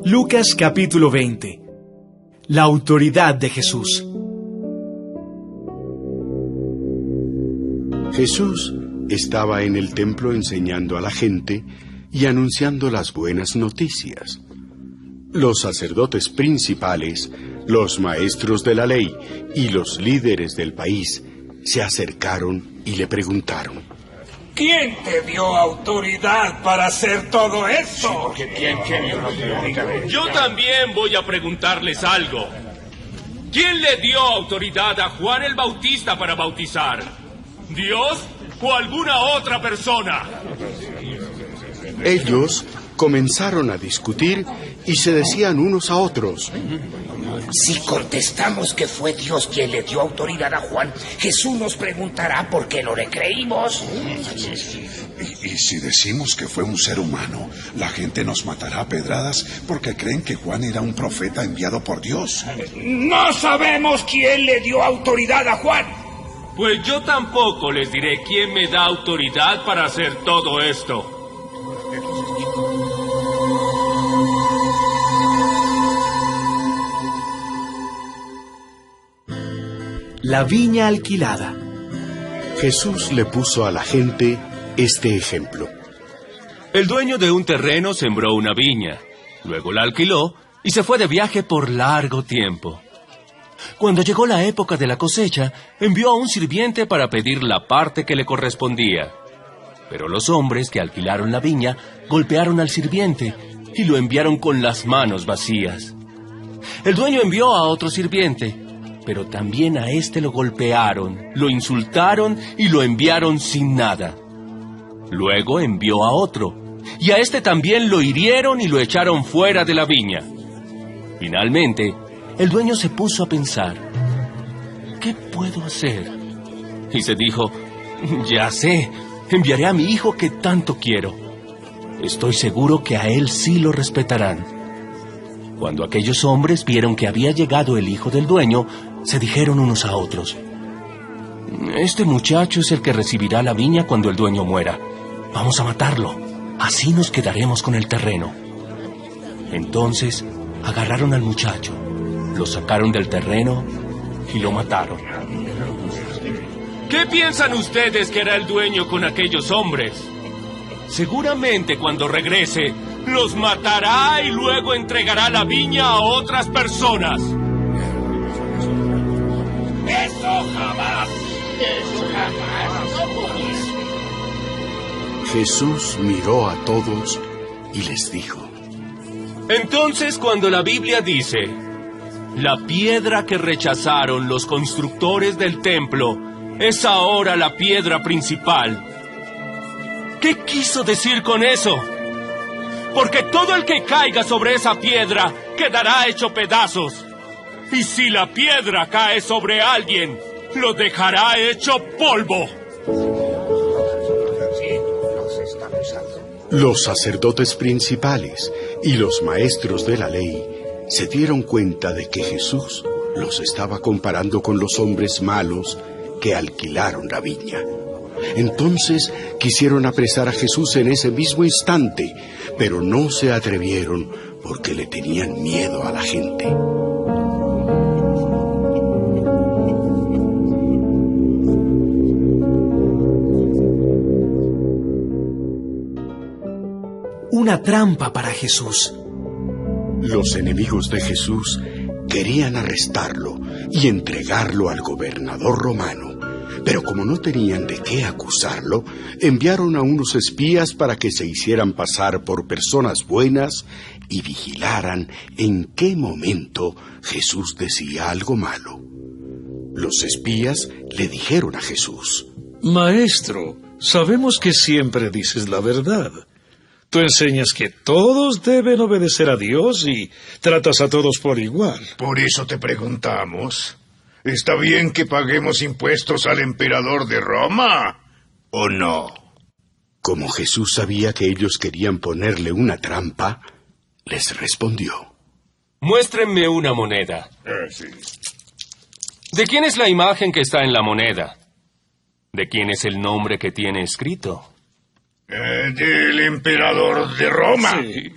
Lucas capítulo 20. La autoridad de Jesús. Jesús estaba en el templo enseñando a la gente y anunciando las buenas noticias. Los sacerdotes principales, los maestros de la ley y los líderes del país se acercaron y le preguntaron: ¿quién te dio autoridad para hacer todo esto? Yo también voy a preguntarles algo. ¿Quién le dio autoridad a Juan el Bautista para bautizar? ¿Dios o alguna otra persona? Ellos comenzaron a discutir y se decían unos a otros: si contestamos que fue Dios quien le dio autoridad a Juan, Jesús nos preguntará por qué no le creímos. Y si decimos que fue un ser humano, la gente nos matará a pedradas porque creen que Juan era un profeta enviado por Dios. No sabemos quién le dio autoridad a Juan. Pues yo tampoco les diré quién me da autoridad para hacer todo esto. La viña alquilada. Jesús le puso a la gente este ejemplo. El dueño de un terreno sembró una viña, luego la alquiló y se fue de viaje por largo tiempo. Cuando llegó la época de la cosecha, envió a un sirviente para pedir la parte que le correspondía. Pero los hombres que alquilaron la viña golpearon al sirviente y lo enviaron con las manos vacías. El dueño envió a otro sirviente, pero también a este lo golpearon, lo insultaron y lo enviaron sin nada. Luego envió a otro, y a este también lo hirieron y lo echaron fuera de la viña. Finalmente, el dueño se puso a pensar: ¿qué puedo hacer? Y se dijo: ya sé, enviaré a mi hijo que tanto quiero. Estoy seguro que a él sí lo respetarán. Cuando aquellos hombres vieron que había llegado el hijo del dueño, se dijeron unos a otros: este muchacho es el que recibirá la viña cuando el dueño muera. Vamos a matarlo, así nos quedaremos con el terreno. Entonces agarraron al muchacho, lo sacaron del terreno y lo mataron. ¿Qué piensan ustedes que hará el dueño con aquellos hombres? Seguramente cuando regrese, los matará y luego entregará la viña a otras personas. ¡Eso jamás! ¡Eso jamás! Jesús miró a todos y les dijo: entonces, cuando la Biblia dice: la piedra que rechazaron los constructores del templo es ahora la piedra principal, ¿qué quiso decir con eso? Porque todo el que caiga sobre esa piedra quedará hecho pedazos. Y si la piedra cae sobre alguien, lo dejará hecho polvo. Los sacerdotes principales y los maestros de la ley se dieron cuenta de que Jesús los estaba comparando con los hombres malos que alquilaron la viña. Entonces quisieron apresar a Jesús en ese mismo instante, pero no se atrevieron porque le tenían miedo a la gente. Una trampa para Jesús. Los enemigos de Jesús querían arrestarlo y entregarlo al gobernador romano, pero como no tenían de qué acusarlo, enviaron a unos espías para que se hicieran pasar por personas buenas y vigilaran en qué momento Jesús decía algo malo. Los espías le dijeron a Jesús: Maestro, sabemos que siempre dices la verdad. Tú enseñas que todos deben obedecer a Dios y tratas a todos por igual. Por eso te preguntamos, ¿está bien que paguemos impuestos al emperador de Roma o no? Como Jesús sabía que ellos querían ponerle una trampa, les respondió: muéstrenme una moneda. Sí. ¿De quién es la imagen que está en la moneda? ¿De quién es el nombre que tiene escrito? Del emperador de Roma. Sí.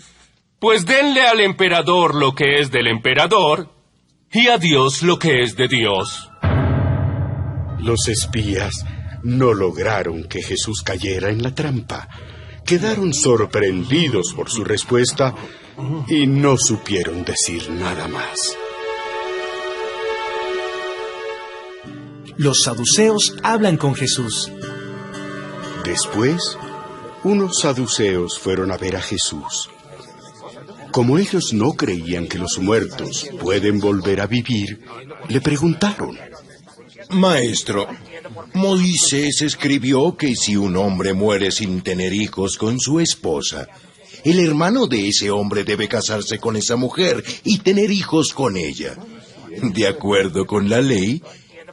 Pues denle al emperador lo que es del emperador y a Dios lo que es de Dios. Los espías no lograron que Jesús cayera en la trampa. Quedaron sorprendidos por su respuesta y no supieron decir nada más. Los saduceos hablan con Jesús. Después, unos saduceos fueron a ver a Jesús. Como ellos no creían que los muertos pueden volver a vivir, le preguntaron: Maestro, Moisés escribió que si un hombre muere sin tener hijos con su esposa, el hermano de ese hombre debe casarse con esa mujer y tener hijos con ella. De acuerdo con la ley,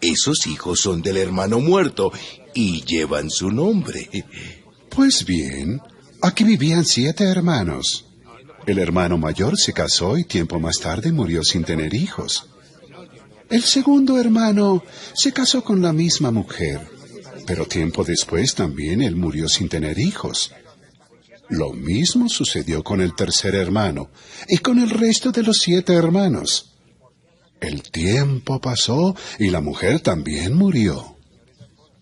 esos hijos son del hermano muerto y llevan su nombre. Pues bien, aquí vivían 7 hermanos. El hermano mayor se casó y tiempo más tarde murió sin tener hijos. El segundo hermano se casó con la misma mujer, pero tiempo después también él murió sin tener hijos. Lo mismo sucedió con el tercer hermano y con el resto de los 7 hermanos. El tiempo pasó y la mujer también murió.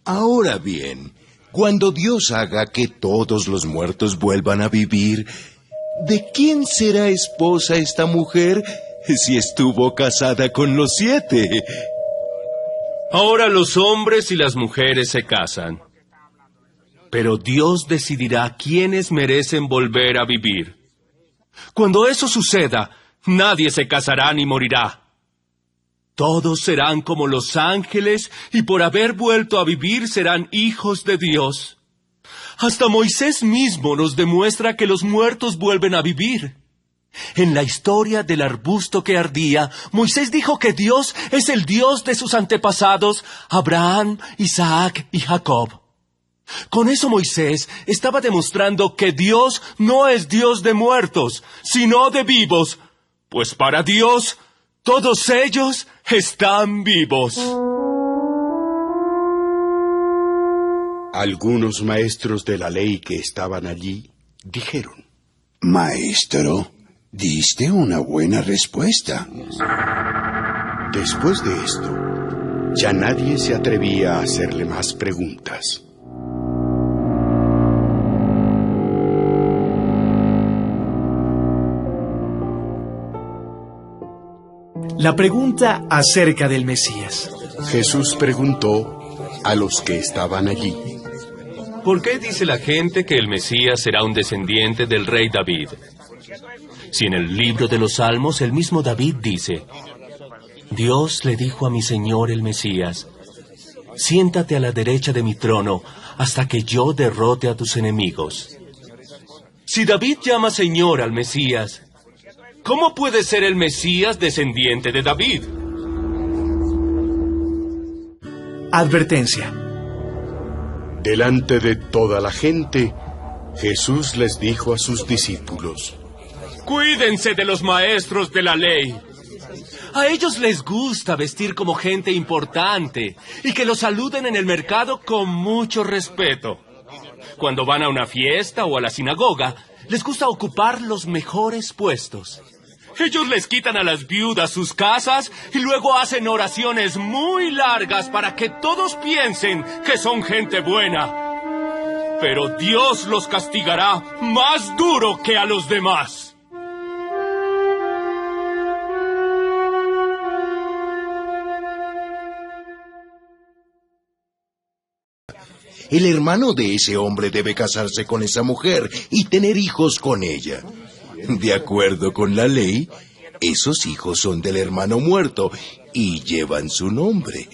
Ahora bien, cuando Dios haga que todos los muertos vuelvan a vivir, ¿de quién será esposa esta mujer si estuvo casada con los 7? Ahora los hombres y las mujeres se casan. Pero Dios decidirá quiénes merecen volver a vivir. Cuando eso suceda, nadie se casará ni morirá. Todos serán como los ángeles y por haber vuelto a vivir serán hijos de Dios. Hasta Moisés mismo nos demuestra que los muertos vuelven a vivir. En la historia del arbusto que ardía, Moisés dijo que Dios es el Dios de sus antepasados, Abraham, Isaac y Jacob. Con eso Moisés estaba demostrando que Dios no es Dios de muertos, sino de vivos, pues para Dios todos ellos están vivos. Algunos maestros de la ley que estaban allí dijeron: Maestro, diste una buena respuesta. Después de esto, ya nadie se atrevía a hacerle más preguntas. La pregunta acerca del Mesías. Jesús preguntó a los que estaban allí: ¿Por qué dice la gente que el Mesías será un descendiente del rey David? Si en el libro de los Salmos el mismo David dice: Dios le dijo a mi Señor el Mesías: siéntate a la derecha de mi trono hasta que yo derrote a tus enemigos. Si David llama Señor al Mesías, ¿cómo puede ser el Mesías descendiente de David? Advertencia. Delante de toda la gente, Jesús les dijo a sus discípulos: Cuídense de los maestros de la ley. A ellos les gusta vestir como gente importante y que los saluden en el mercado con mucho respeto. Cuando van a una fiesta o a la sinagoga, les gusta ocupar los mejores puestos. Ellos les quitan a las viudas sus casas y luego hacen oraciones muy largas para que todos piensen que son gente buena. Pero Dios los castigará más duro que a los demás. El hermano de ese hombre debe casarse con esa mujer y tener hijos con ella. De acuerdo con la ley, esos hijos son del hermano muerto y llevan su nombre.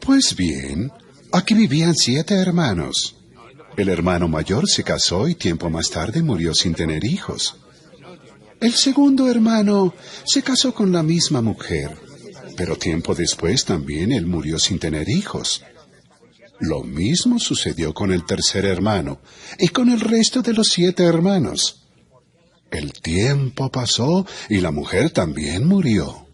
Pues bien, aquí vivían 7 hermanos. El hermano mayor se casó y tiempo más tarde murió sin tener hijos. El segundo hermano se casó con la misma mujer, pero tiempo después también él murió sin tener hijos. Lo mismo sucedió con el tercer hermano y con el resto de los 7 hermanos. El tiempo pasó y la mujer también murió.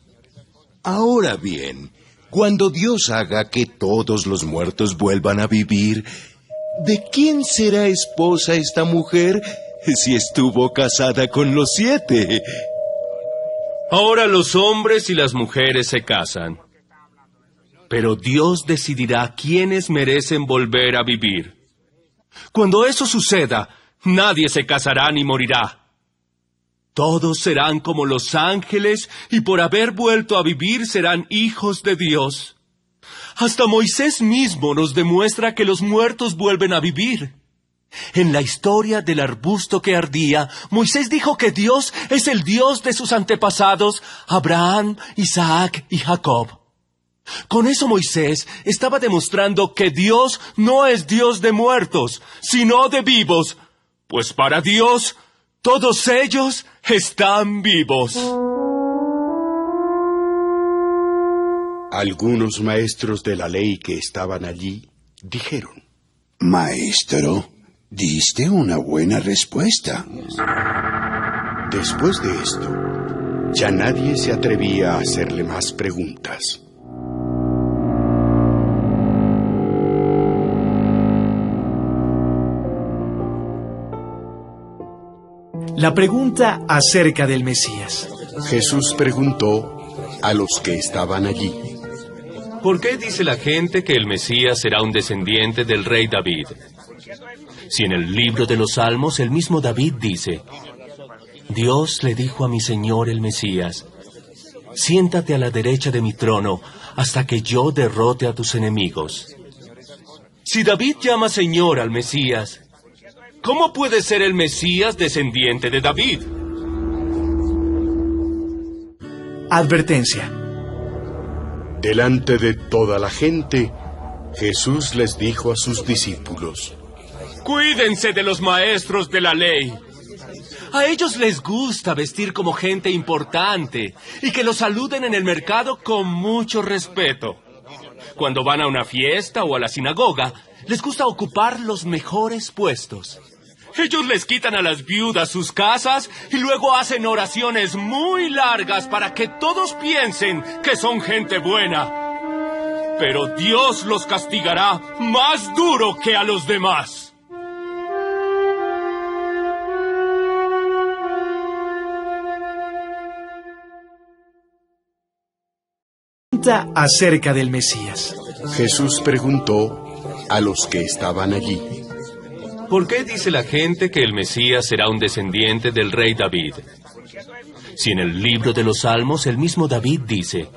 Ahora bien, cuando Dios haga que todos los muertos vuelvan a vivir, ¿de quién será esposa esta mujer si estuvo casada con los 7. Ahora los hombres y las mujeres se casan. Pero Dios decidirá quiénes merecen volver a vivir. Cuando eso suceda, nadie se casará ni morirá. Todos serán como los ángeles y por haber vuelto a vivir serán hijos de Dios. Hasta Moisés mismo nos demuestra que los muertos vuelven a vivir. En la historia del arbusto que ardía, Moisés dijo que Dios es el Dios de sus antepasados, Abraham, Isaac y Jacob. Con eso Moisés estaba demostrando que Dios no es Dios de muertos, sino de vivos, pues para Dios todos ellos están vivos. Algunos maestros de la ley que estaban allí dijeron: Maestro, diste una buena respuesta. Después de esto, ya nadie se atrevía a hacerle más preguntas. La pregunta acerca del Mesías. Jesús preguntó a los que estaban allí: ¿Por qué dice la gente que el Mesías será un descendiente del rey David? Si en el libro de los Salmos el mismo David dice: Dios le dijo a mi Señor el Mesías: siéntate a la derecha de mi trono hasta que yo derrote a tus enemigos. Si David llama Señor al Mesías, ¿cómo puede ser el Mesías descendiente de David? Advertencia. Delante de toda la gente, Jesús les dijo a sus discípulos: Cuídense de los maestros de la ley. A ellos les gusta vestir como gente importante y que los saluden en el mercado con mucho respeto. Cuando van a una fiesta o a la sinagoga, les gusta ocupar los mejores puestos. Ellos les quitan a las viudas sus casas y luego hacen oraciones muy largas para que todos piensen que son gente buena. Pero Dios los castigará más duro que a los demás. Pregunta acerca del Mesías. Jesús preguntó a los que estaban allí: ¿Por qué dice la gente que el Mesías será un descendiente del rey David? Si en el libro de los Salmos el mismo David dice: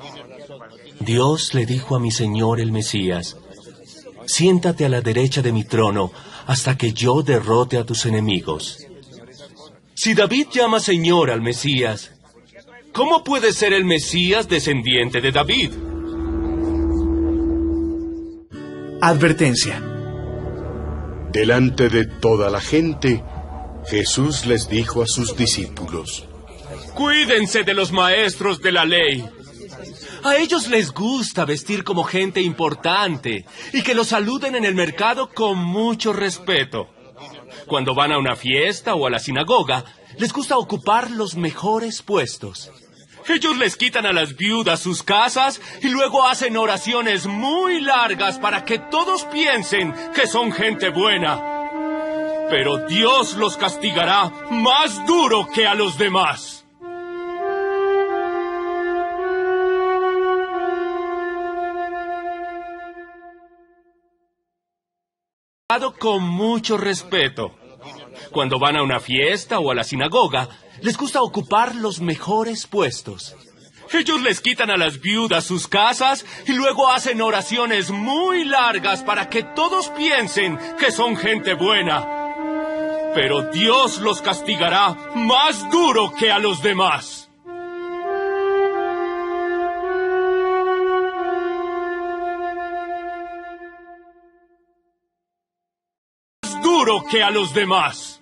Dios le dijo a mi Señor el Mesías: siéntate a la derecha de mi trono hasta que yo derrote a tus enemigos. Si David llama Señor al Mesías, ¿cómo puede ser el Mesías descendiente de David? Advertencia. Delante de toda la gente, Jesús les dijo a sus discípulos: Cuídense de los maestros de la ley. A ellos les gusta vestir como gente importante y que los saluden en el mercado con mucho respeto. Cuando van a una fiesta o a la sinagoga, les gusta ocupar los mejores puestos. Ellos les quitan a las viudas sus casas y luego hacen oraciones muy largas para que todos piensen que son gente buena. Pero Dios los castigará más duro que a los demás. Con mucho respeto. Cuando van a una fiesta o a la sinagoga, les gusta ocupar los mejores puestos. Ellos les quitan a las viudas sus casas y luego hacen oraciones muy largas para que todos piensen que son gente buena. Pero Dios los castigará más duro que a los demás. Más duro que a los demás.